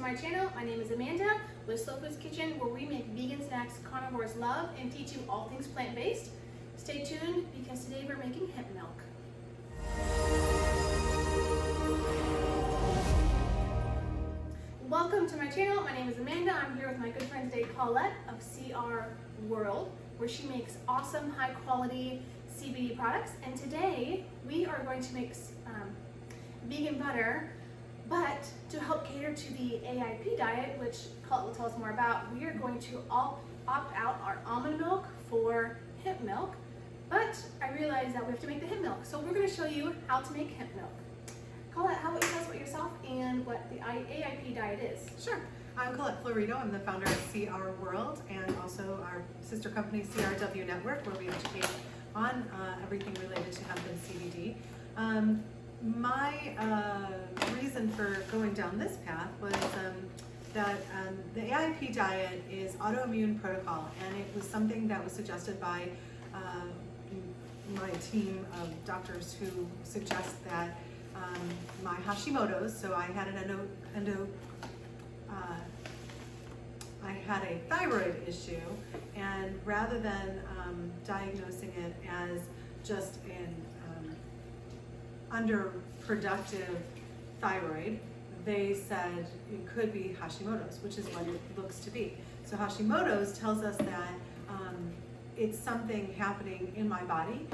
to my channel. My name is Amanda with Slow Foods Kitchen, where we make vegan snacks carnivores love and teach you all things plant-based. Stay tuned because today we're making hemp milk. Welcome to my channel. My name is Amanda. I'm here with my good friend today, Paulette of CR World, where she makes awesome, high-quality CBD products. And today we are going to make vegan butter, but to help cater to the AIP diet, which Paulette will tell us more about, we are going to opt out our almond milk for hemp milk. But I realized that we have to make the hemp milk, so we're going to show you how to make hemp milk. Colette, how about you tell us about yourself and what the AIP diet is? Sure. I'm Colette Florido. I'm the founder of CR World and also our sister company CRW Network, where we educate on everything related to hemp and CBD. My reason for going down this path was that the AIP diet is autoimmune protocol, and it was something that was suggested by my team of doctors who suggest that my Hashimoto's, so I had I had a thyroid issue, and rather than diagnosing it as just an underproductive thyroid, they said it could be Hashimoto's, which is what it looks to be. So Hashimoto's tells us that it's something happening in my body,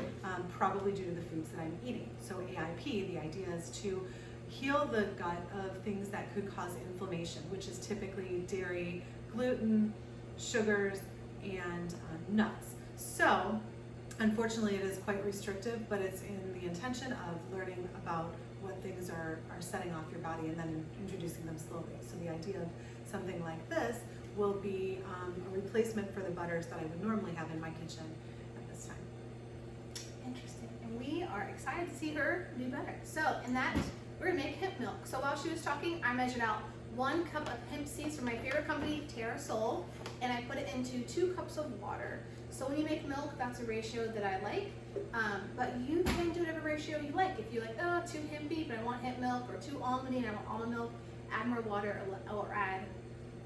probably due to the foods that I'm eating. So AIP, the idea is to heal the gut of things that could cause inflammation, which is typically dairy, gluten, sugars, and nuts. So unfortunately it is quite restrictive, but it's in the intention of learning about what things are setting off your body and then introducing them slowly. So the idea of something like this will be a replacement for the butters that I would normally have in my kitchen at this time. Interesting. And we are excited to see her do better. So in that, we're gonna make hemp milk. So while she was talking, I measured out 1 cup of hemp seeds from my favorite company, TerraSoul, and I put it into 2 cups of water. So when you make milk, that's a ratio that I like, but you can do whatever ratio you like. If you like, oh, too hempy, but I want hemp milk, or too almondy and I want almond milk, add more water or add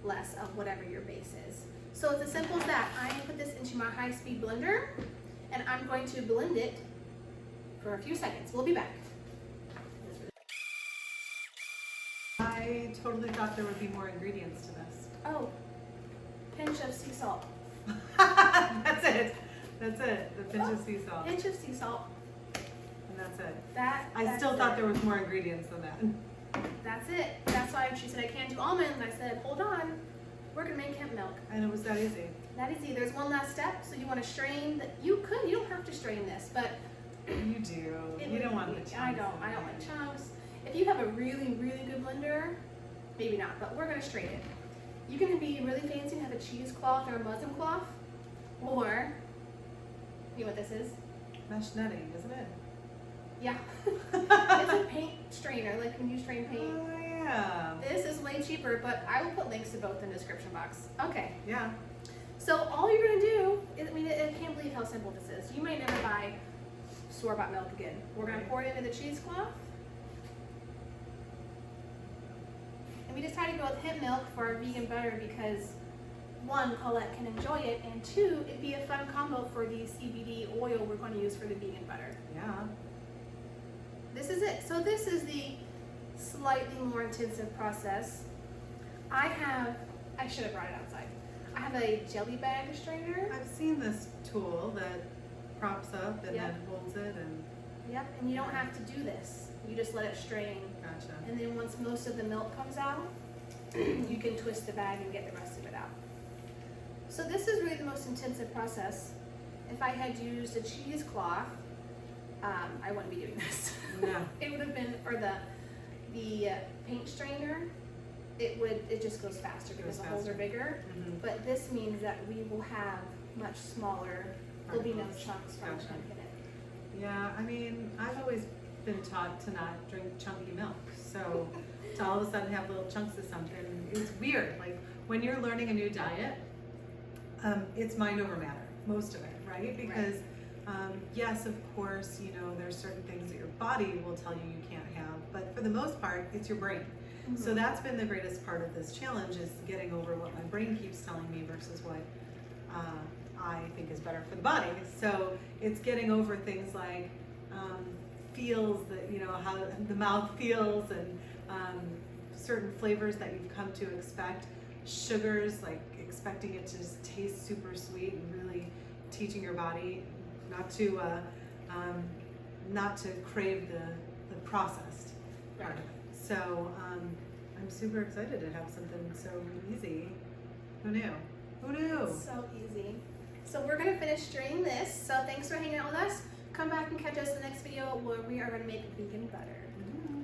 less of whatever your base is. So it's as simple as that. I put this into my high-speed blender, and I'm going to blend it for a few seconds. We'll be back. I totally thought there would be more ingredients to this. Oh, pinch of sea salt. That's it. That's it. The pinch of sea salt. Pinch of sea salt. And that's it. That's still thought there was more ingredients than that. That's it. That's why she said I can't do almonds. I said, hold on, we're gonna make hemp milk. And it was that easy. That easy. There's one last step. So you want to strain. You don't have to strain this, but you do. You don't want the chunks. I don't like chunks. If you have a really, really good blender, maybe not, but we're gonna strain it. You can be really fancy and have a cheesecloth or a muslin cloth, or you know what this is? Mesh netting, isn't it? Yeah. It's a paint strainer, like when you strain paint. Oh yeah. This is way cheaper, but I will put links to both in the description box. Okay. Yeah. So all you're gonna do is, I can't believe how simple this is. You may never buy store-bought milk again. We're gonna pour it into the cheesecloth. And we decided to go with hemp milk for our vegan butter because 1, Colette can enjoy it, and 2, it'd be a fun combo for the CBD oil we're going to use for the vegan butter. Yeah. This is it. So this is the slightly more intensive process. I should have brought it outside. I have a jelly bag strainer. I've seen this tool that props up and Yep. then holds it and. Yep, and you don't have to do this. You just let it strain. Gotcha. And then once most of the milk comes out, you can twist the bag and get the rest of it out. So this is really the most intensive process. If I had used a cheesecloth, I wouldn't be doing this. No. It would have been, or the paint strainer, it just goes faster because the holes are bigger. Mm-hmm. But this means that we will have much smaller, there'll be no chunks from Gotcha. chunking it. Yeah, I mean, I've always been taught to not drink chunky milk, so to all of a sudden have little chunks of something, it's weird. Like when you're learning a new diet, it's mind over matter, most of it, right? Because yes, of course, you know, there's certain things that your body will tell you you can't have, but for the most part, it's your brain. So that's been the greatest part of this challenge, is getting over what my brain keeps telling me versus what I think is better for the body. So it's getting over things like feels, that, you know, how the mouth feels, and certain flavors that you've come to expect, sugars, like expecting it to just taste super sweet, and really teaching your body not to crave the processed part of it. So I'm super excited to have something so easy. Who knew? Who knew? So easy. So we're gonna finish stirring this. So thanks for hanging out with us. Come back and catch us in the next video where we are gonna make vegan butter.